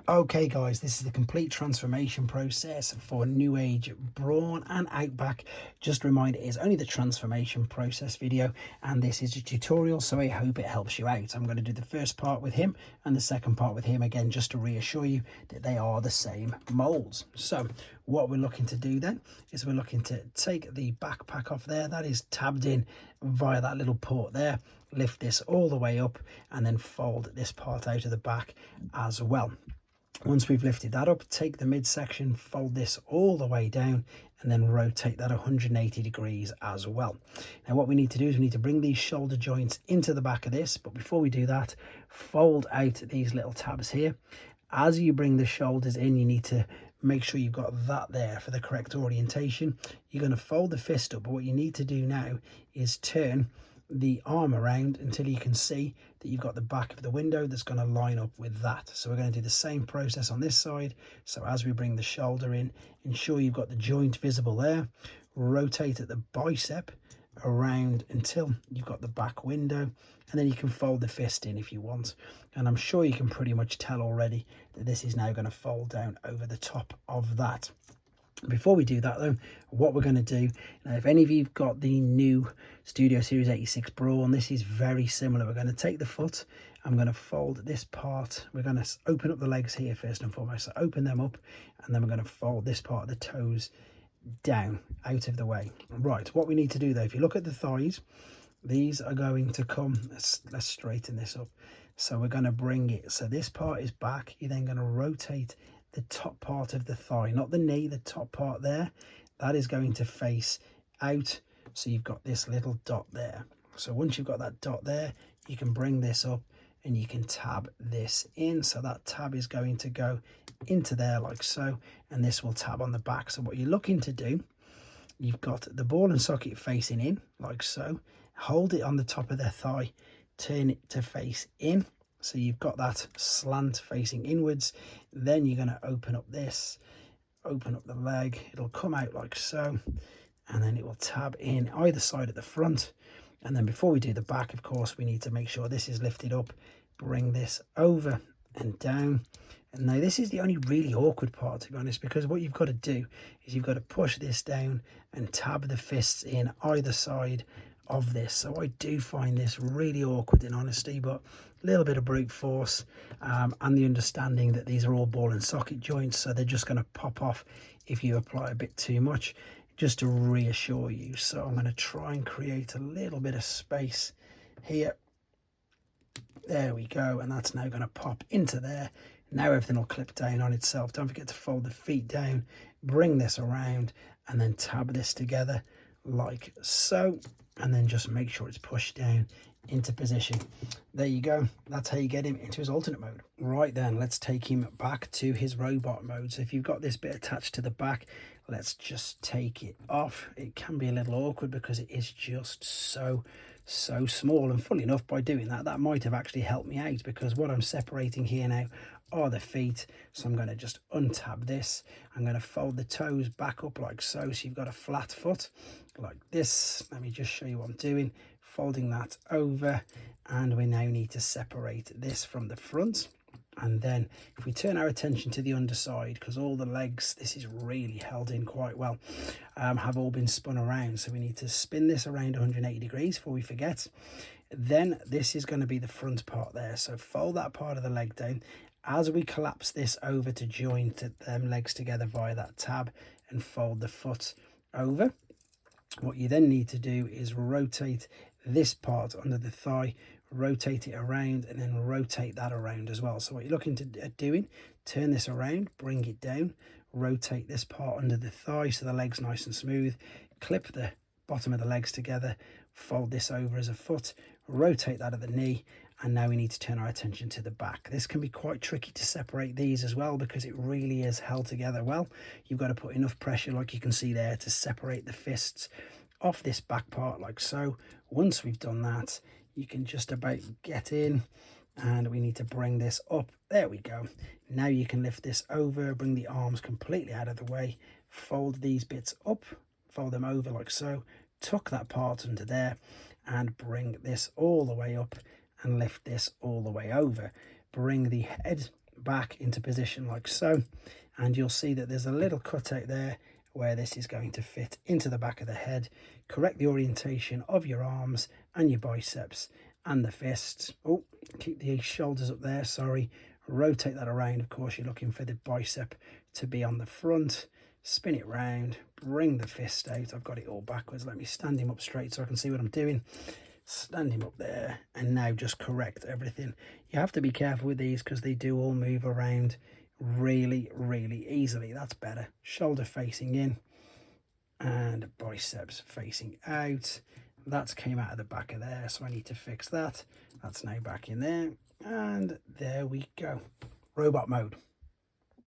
Okay guys, this is the complete transformation process for Newage, Brawn and Outback. Just a reminder, it is only the transformation process video and this is a tutorial, so I hope it helps you out. I'm going to do the first part with him and the second part with him again, just to reassure you that they are the same molds. So what we're looking to do then is we're looking to take the backpack off there. That is tabbed in via that little port there. Lift this all the way up and then fold this part out of the back as well. Once we've lifted that up, take the midsection, fold this all the way down and then rotate that 180 degrees as well. Now what we need to do is we need to bring these shoulder joints into the back of this, but before we do that, fold out these little tabs here. As you bring the shoulders in, you need to make sure you've got that there for the correct orientation. You're going to fold the fist up, but what you need to do now is turn the arm around until you can see that you've got the back of the window that's going to line up with that. So we're going to do the same process on this side. So as we bring the shoulder in, ensure you've got the joint visible there, rotate at the bicep around until you've got the back window, and then you can fold the fist in if you want. And I'm sure you can pretty much tell already that this is now going to fold down over the top of that. Before we do that though, what we're going to do, now if any of you've got the new Studio Series 86 Brawn, this is very similar. We're going to take the foot, I'm going to fold this part, we're going to open up the legs here first and foremost, so open them up, and then we're going to fold this part of the toes down out of the way. Right, what we need to do though, if you look at the thighs, these are going to come, let's straighten this up. So we're going to bring it, so this part is back, you're then going to rotate the top part of the thigh, not the knee, the top part there, that is going to face out. So you've got this little dot there. So once you've got that dot there, you can bring this up and you can tab this in. So that tab is going to go into there like so, and this will tab on the back. So what you're looking to do, you've got the ball and socket facing in like so, hold it on the top of their thigh, turn it to face in. So you've got that slant facing inwards. Then you're going to open up this, open up the leg, it'll come out like so, and then it will tab in either side at the front. And then before we do the back, of course, we need to make sure this is lifted up, bring this over and down. And now this is the only really awkward part, to be honest, because what you've got to do is you've got to push this down and tab the fists in either side of this. So I do find this really awkward in honesty, but a little bit of brute force and the understanding that these are all ball and socket joints, so they're just going to pop off if you apply a bit too much, just to reassure you. So I'm going to try and create a little bit of space here. There we go, and that's now going to pop into there. Now everything will clip down on itself. Don't forget to fold the feet down, bring this around, and then tab this together like so, and then just make sure it's pushed down into position. There you go, that's how you get him into his alternate mode. Right then, let's take him back to his robot mode. So if you've got this bit attached to the back, let's just take it off. It can be a little awkward because it is just so small, and funnily enough, by doing that, that might have actually helped me out, because what I'm separating here now are the feet. So I'm going to just untab this, I'm going to fold the toes back up like so, so you've got a flat foot like this. Let me just show you what I'm doing, folding that over, and we now need to separate this from the front. And then if we turn our attention to the underside, because all the legs, this is really held in quite well, have all been spun around, so we need to spin this around 180 degrees before we forget. Then this is going to be the front part there, so fold that part of the leg down as we collapse this over to join them legs together via that tab, and fold the foot over. What you then need to do is rotate this part under the thigh, rotate it around, and then rotate that around as well. So what you're looking at doing, turn this around, bring it down, rotate this part under the thigh so the leg's nice and smooth, clip the bottom of the legs together, fold this over as a foot, rotate that at the knee, and now we need to turn our attention to the back. This can be quite tricky to separate these as well, because it really is held together well. You've got to put enough pressure, like you can see there, to separate the fists off this back part like so. Once we've done that, you can just about get in, and we need to bring this up. There we go. Now you can lift this over, bring the arms completely out of the way, fold these bits up, fold them over like so, tuck that part under there, and bring this all the way up and lift this all the way over. Bring the head back into position like so, and you'll see that there's a little cutout there where this is going to fit into the back of the head. Correct the orientation of your arms and your biceps and the fists. Oh, keep the shoulders up there, sorry. Rotate that around. Of course, you're looking for the bicep to be on the front. Spin it round, bring the fist out. I've got it all backwards. Let me stand him up straight so I can see what I'm doing. Stand him up there, and now just correct everything. You have to be careful with these because they do all move around really, really easily. That's better. Shoulder facing in and biceps facing out. That's came out of the back of there, so I need to fix that. That's now back in there, and there we go. Robot mode.